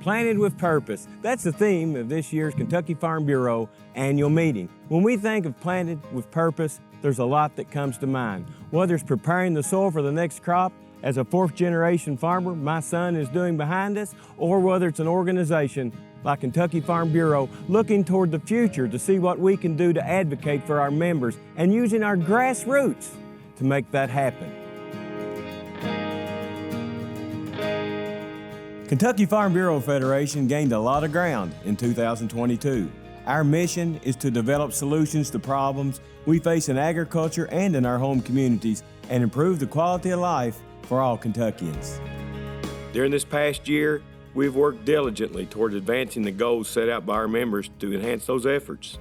Planted with Purpose. That's the theme of this year's Kentucky Farm Bureau annual meeting. When we think of Planted with Purpose, there's a lot that comes to mind. Whether it's preparing the soil for the next crop, as a fourth-generation farmer my son is doing behind us, or whether it's an organization like Kentucky Farm Bureau looking toward the future to see what we can do to advocate for our members and using our grassroots to make that happen. Kentucky Farm Bureau Federation gained a lot of ground in 2022. Our mission is to develop solutions to problems we face in agriculture and in our home communities and improve the quality of life for all Kentuckians. During this past year, we've worked diligently toward advancing the goals set out by our members to enhance those efforts.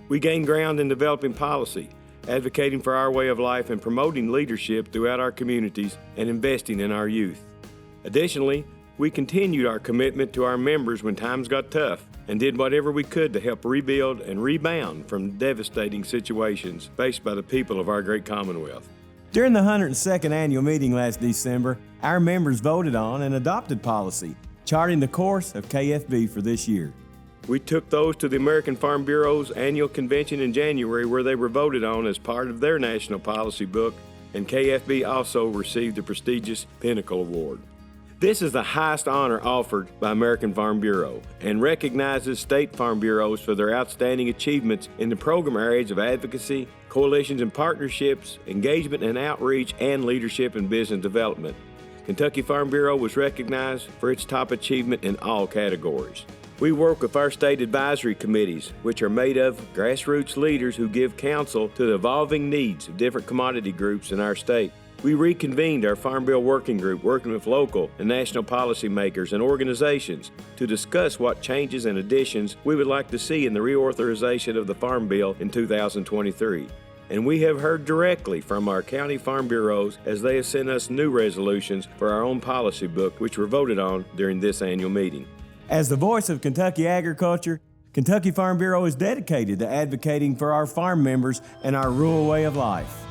We gained ground in developing policy, advocating for our way of life and promoting leadership throughout our communities and investing in our youth. Additionally, we continued our commitment to our members when times got tough and did whatever we could to help rebuild and rebound from devastating situations faced by the people of our great Commonwealth. During the 102nd annual meeting last December, our members voted on and adopted policy, charting the course of KFB for this year. We took those to the American Farm Bureau's annual convention in January, where they were voted on as part of their national policy book, and KFB also received the prestigious Pinnacle Award. This is the highest honor offered by American Farm Bureau and recognizes state farm bureaus for their outstanding achievements in the program areas of advocacy, coalitions and partnerships, engagement and outreach, and leadership and business development. Kentucky Farm Bureau was recognized for its top achievement in all categories. We work with our state advisory committees, which are made of grassroots leaders who give counsel to the evolving needs of different commodity groups in our state. We reconvened our Farm Bill Working Group, working with local and national policymakers and organizations to discuss what changes and additions we would like to see in the reauthorization of the Farm Bill in 2023. And we have heard directly from our county farm bureaus as they have sent us new resolutions for our own policy book, which were voted on during this annual meeting. As the voice of Kentucky agriculture, Kentucky Farm Bureau is dedicated to advocating for our farm members and our rural way of life.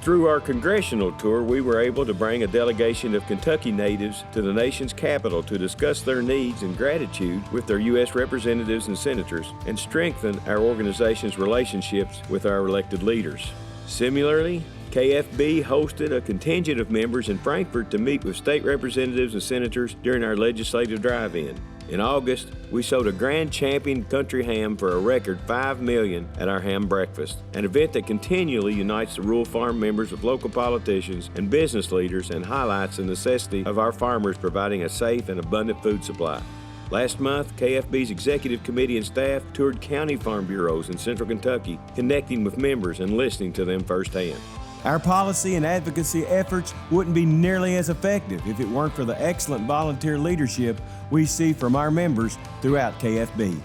Through our congressional tour, we were able to bring a delegation of Kentucky natives to the nation's capital to discuss their needs and gratitude with their U.S. representatives and senators and strengthen our organization's relationships with our elected leaders. Similarly, KFB hosted a contingent of members in Frankfort to meet with state representatives and senators during our legislative drive-in. In August, we sold a Grand Champion country ham for a record $5 million at our ham breakfast, an event that continually unites the rural farm members with local politicians and business leaders and highlights the necessity of our farmers providing a safe and abundant food supply. Last month, KFB's executive committee and staff toured county farm bureaus in central Kentucky, connecting with members and listening to them firsthand. Our policy and advocacy efforts wouldn't be nearly as effective if it weren't for the excellent volunteer leadership we see from our members throughout KFB.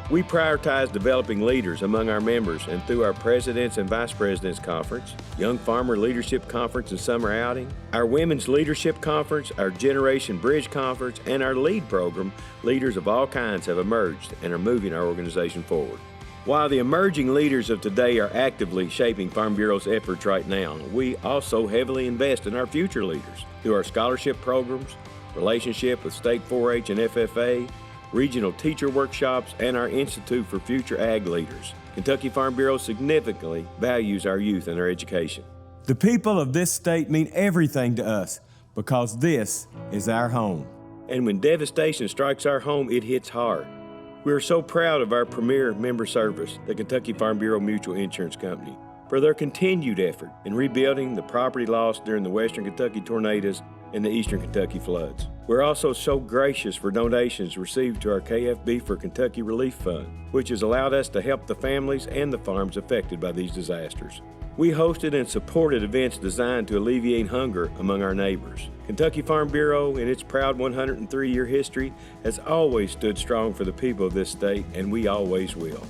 We prioritize developing leaders among our members, and through our Presidents and Vice Presidents Conference, Young Farmer Leadership Conference and Summer Outing, our Women's Leadership Conference, our Generation Bridge Conference, and our LEAD program, leaders of all kinds have emerged and are moving our organization forward. While the emerging leaders of today are actively shaping Farm Bureau's efforts right now, we also heavily invest in our future leaders through our scholarship programs, relationship with State 4-H and FFA, regional teacher workshops, and our Institute for Future Ag Leaders. Kentucky Farm Bureau significantly values our youth and their education. The people of this state mean everything to us because this is our home. And when devastation strikes our home, it hits hard. We are so proud of our premier member service, the Kentucky Farm Bureau Mutual Insurance Company, for their continued effort in rebuilding the property lost during the Western Kentucky tornadoes and the Eastern Kentucky floods. We're also so gracious for donations received to our KFB for Kentucky Relief Fund, which has allowed us to help the families and the farms affected by these disasters. We hosted and supported events designed to alleviate hunger among our neighbors. Kentucky Farm Bureau, in its proud 103-year history, has always stood strong for the people of this state, and we always will.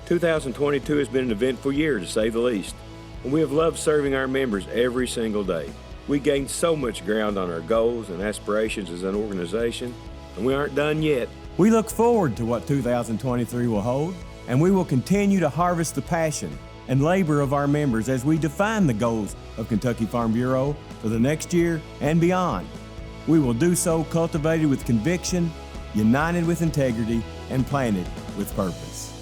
2022 has been an eventful year, to say the least, and we have loved serving our members every single day. We gained so much ground on our goals and aspirations as an organization, and we aren't done yet. We look forward to what 2023 will hold, and we will continue to harvest the passion and labor of our members as we define the goals of Kentucky Farm Bureau for the next year and beyond. We will do so cultivated with conviction, united with integrity and planted with purpose.